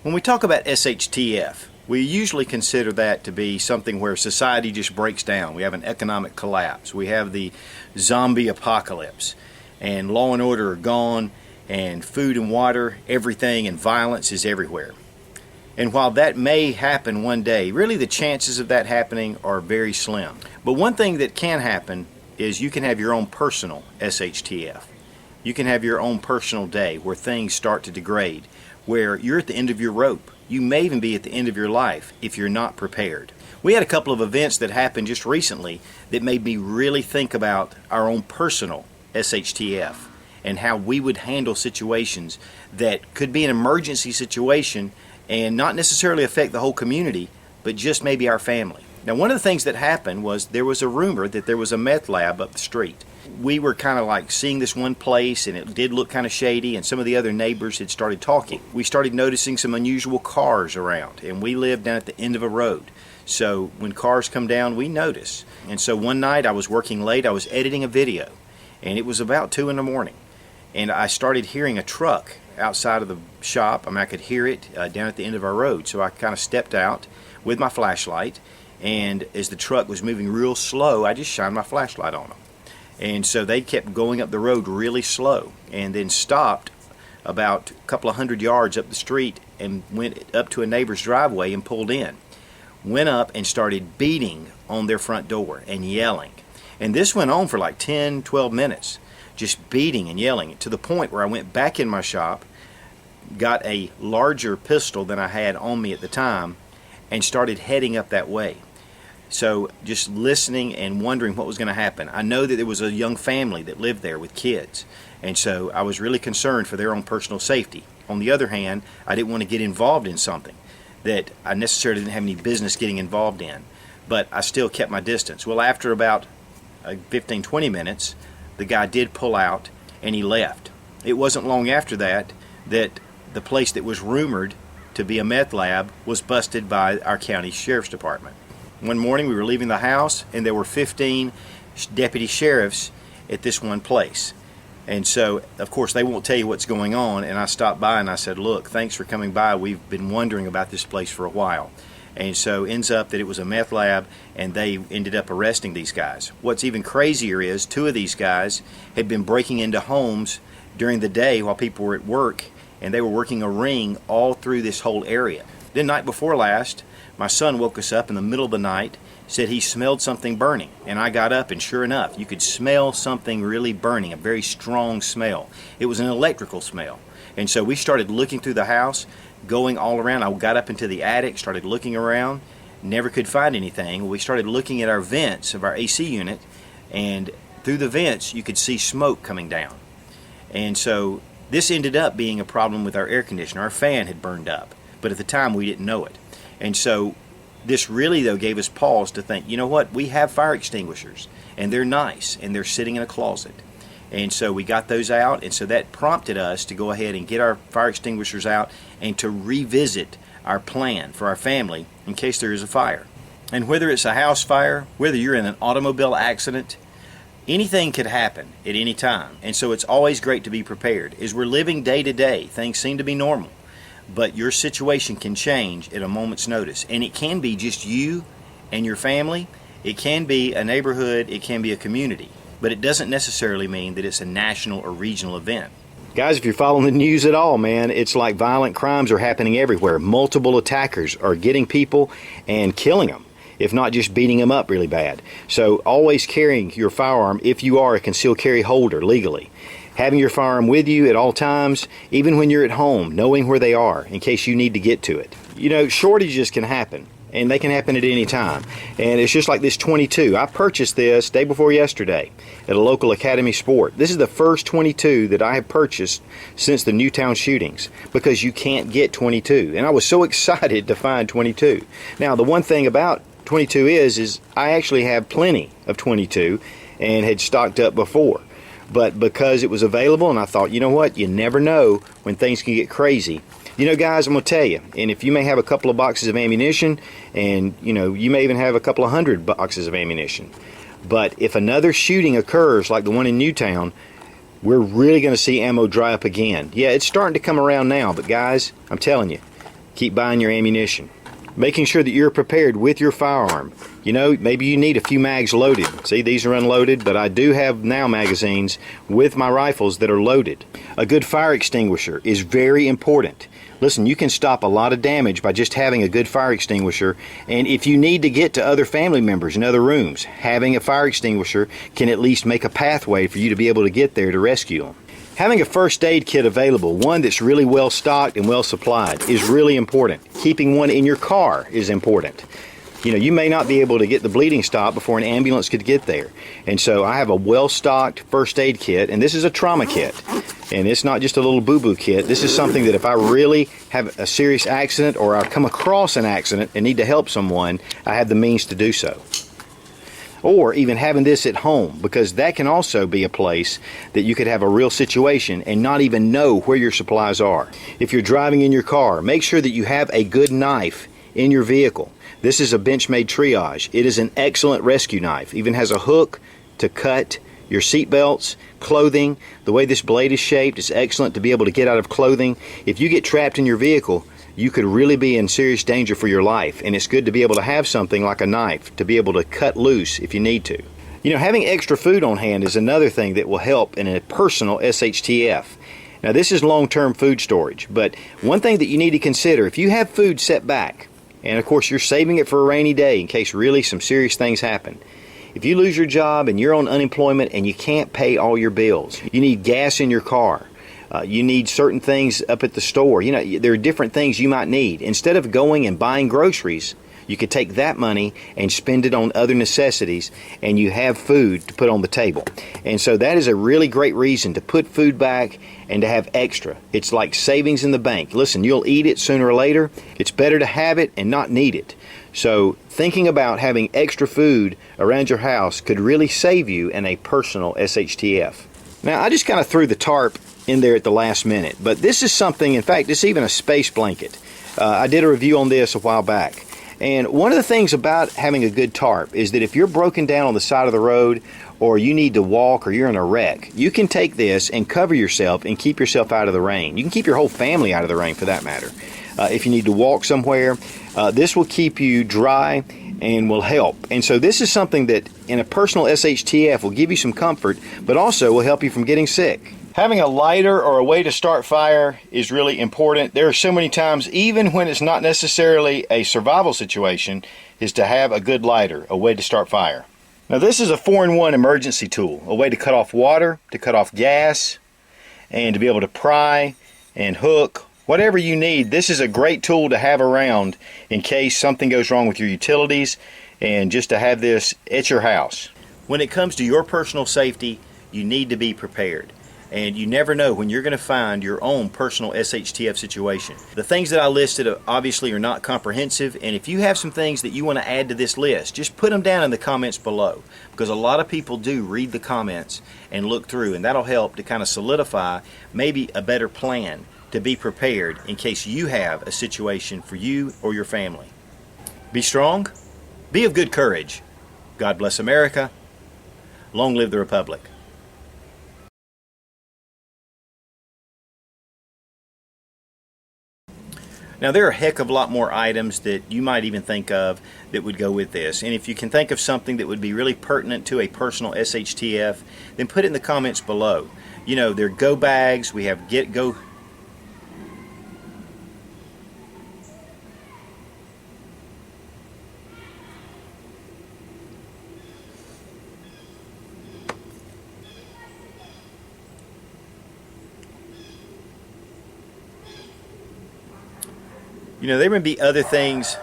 When we talk about SHTF, we usually consider that to be something where society just breaks down. We have an economic collapse. We have the zombie apocalypse, and law and order are gone, and food and water, everything, and violence is everywhere. And while that may happen one day, really the chances of that happening are very slim. But one thing that can happen is you can have your own personal SHTF. You can have your own personal day where things start to degrade, where you're at the end of your rope. You may even be at the end of your life if you're not prepared. We had a couple of events that happened just recently that made me really think about our own personal SHTF and how we would handle situations that could be an emergency situation and not necessarily affect the whole community, but just maybe our family. Now, one of the things that happened was there was a rumor that there was a meth lab up the street. We were kind of like seeing this one place, and it did look kind of shady, and some of the other neighbors had started talking. We started noticing some unusual cars around, and we lived down at the end of a road. So when cars come down, we notice. And so one night I was working late, I was editing a video, and it was about 2 in the morning. And I started hearing a truck outside of the shop. I mean, I could hear it down at the end of our road. So I kind of stepped out with my flashlight, and as the truck was moving real slow, I just shined my flashlight on them. And so they kept going up the road really slow, and then stopped about a couple of 100 yards up the street and went up to a neighbor's driveway and pulled in. Went up and started beating on their front door and yelling. And this went on for like 10, 12 minutes. Just beating and yelling, to the point where I went back in my shop, got a larger pistol than I had on me at the time, and started heading up that way. So just listening and wondering what was going to happen. I know that there was a young family that lived there with kids, and so I was really concerned for their own personal safety. On the other hand, I didn't want to get involved in something that I necessarily didn't have any business getting involved in, but I still kept my distance. Well, after about 15, 20 minutes, the guy did pull out and he left. It wasn't long after that that the place that was rumored to be a meth lab was busted by our county sheriff's department. One morning we were leaving the house, and there were 15 deputy sheriffs at this one place. And so, of course, they won't tell you what's going on, and I stopped by and I said, look, thanks for coming by. We've been wondering about this place for a while. And so ends up that it was a meth lab, and they ended up arresting these guys. What's even crazier is 2 of these guys had been breaking into homes during the day while people were at work, and they were working a ring all through this whole area. Then night before last, my son woke us up in the middle of the night, said he smelled something burning. And I got up, and sure enough, you could smell something really burning, a very strong smell. It was an electrical smell. And so we started looking through the house, going all around. I got up into the attic, started looking around, never could find anything. We started looking at our vents of our AC unit, and through the vents you could see smoke coming down. And so this ended up being a problem with our air conditioner. Our fan had burned up, but at the time we didn't know it. And so this really, though, gave us pause to think, you know what, we have fire extinguishers, and they're nice, and they're sitting in a closet. And so we got those out, and so that prompted us to go ahead and get our fire extinguishers out and to revisit our plan for our family in case there is a fire. And whether it's a house fire, whether you're in an automobile accident, anything could happen at any time. And so it's always great to be prepared. As we're living day to day, things seem to be normal, but your situation can change at a moment's notice. And it can be just you and your family. It can be a neighborhood. It can be a community. But it doesn't necessarily mean that it's a national or regional event. Guys, if you're following the news at all, man, it's like violent crimes are happening everywhere. Multiple attackers are getting people and killing them, if not just beating them up really bad. So always carrying your firearm if you are a concealed carry holder legally. Having your firearm with you at all times, even when you're at home, knowing where they are in case you need to get to it. You know, shortages can happen, and they can happen at any time. And it's just like this 22. I purchased this day before yesterday at a local Academy Sport. This is the first 22 that I have purchased since the Newtown shootings, because you can't get 22. And I was so excited to find 22. Now, the one thing about 22 is I actually have plenty of 22 and had stocked up before. But because it was available, and I thought, you know what, you never know when things can get crazy. You know, guys, I'm going to tell you, and if you may have a couple of boxes of ammunition, and, you know, you may even have a couple of 100 boxes of ammunition, but if another shooting occurs like the one in Newtown, we're really going to see ammo dry up again. Yeah, it's starting to come around now, but guys, I'm telling you, Keep buying your ammunition. Making sure that you're prepared with your firearm. You know, maybe you need a few mags loaded. See, these are unloaded, but I do have now magazines with my rifles that are loaded. A good fire extinguisher is very important. Listen, you can stop a lot of damage by just having a good fire extinguisher, and if you need to get to other family members in other rooms, having a fire extinguisher can at least make a pathway for you to be able to get there to rescue them. Having a first aid kit available, one that's really well stocked and well supplied, is really important. Keeping one in your car is important. You know, you may not be able to get the bleeding stopped before an ambulance could get there. And so I have a well-stocked first aid kit, and this is a trauma kit. And it's not just a little boo-boo kit. This is something that if I really have a serious accident or I come across an accident and need to help someone, I have the means to do so. Or even having this at home, because that can also be a place that you could have a real situation and not even know where your supplies are. If you're driving in your car, make sure that you have a good knife in your vehicle. This is a Benchmade Triage. It is an excellent rescue knife. Even has a hook to cut your seat belts, clothing. The way this blade is shaped is excellent to be able to get out of clothing. If you get trapped in your vehicle, you could really be in serious danger for your life, and it's good to be able to have something like a knife to be able to cut loose if you need to. You know, having extra food on hand is another thing that will help in a personal SHTF. Now, this is long-term food storage, but one thing that you need to consider, if you have food set back, and of course you're saving it for a rainy day in case really some serious things happen. If you lose your job and you're on unemployment and you can't pay all your bills, you need gas in your car, you need certain things up at the store. You know, there are different things you might need. Instead of going and buying groceries, you could take that money and spend it on other necessities, and you have food to put on the table. And so that is a really great reason to put food back and to have extra. It's like savings in the bank. Listen, you'll eat it sooner or later. It's better to have it and not need it. So thinking about having extra food around your house could really save you in a personal SHTF. Now, I just kind of threw the tarp in there at the last minute, but this is something, in fact, it's even a space blanket. I did a review on this a while back, and one of the things about having a good tarp is that if you're broken down on the side of the road, or you need to walk, or you're in a wreck, you can take this and cover yourself and keep yourself out of the rain. You can keep your whole family out of the rain for that matter. If you need to walk somewhere, this will keep you dry and will help. And so this is something that in a personal SHTF will give you some comfort, but also will help you from getting sick. Having a lighter or a way to start fire is really important. There are so many times, even when it's not necessarily a survival situation, is to have a good lighter, a way to start fire. Now, this is a 4-in-1 emergency tool, a way to cut off water, to cut off gas, and to be able to pry and hook. Whatever you need, this is a great tool to have around in case something goes wrong with your utilities, and just to have this at your house. When it comes to your personal safety, you need to be prepared. And you never know when you're going to find your own personal SHTF situation. The things that I listed obviously are not comprehensive, and if you have some things that you want to add to this list, just put them down in the comments below, because a lot of people do read the comments and look through, and that'll help to kind of solidify maybe a better plan to be prepared in case you have a situation for you or your family. Be strong, be of good courage. God bless America. Long live the Republic. Now, there are a heck of a lot more items that you might even think of that would go with this. And if you can think of something that would be really pertinent to a personal SHTF, then put it in the comments below. You know, there are go bags, we have get go. You know, there may be other things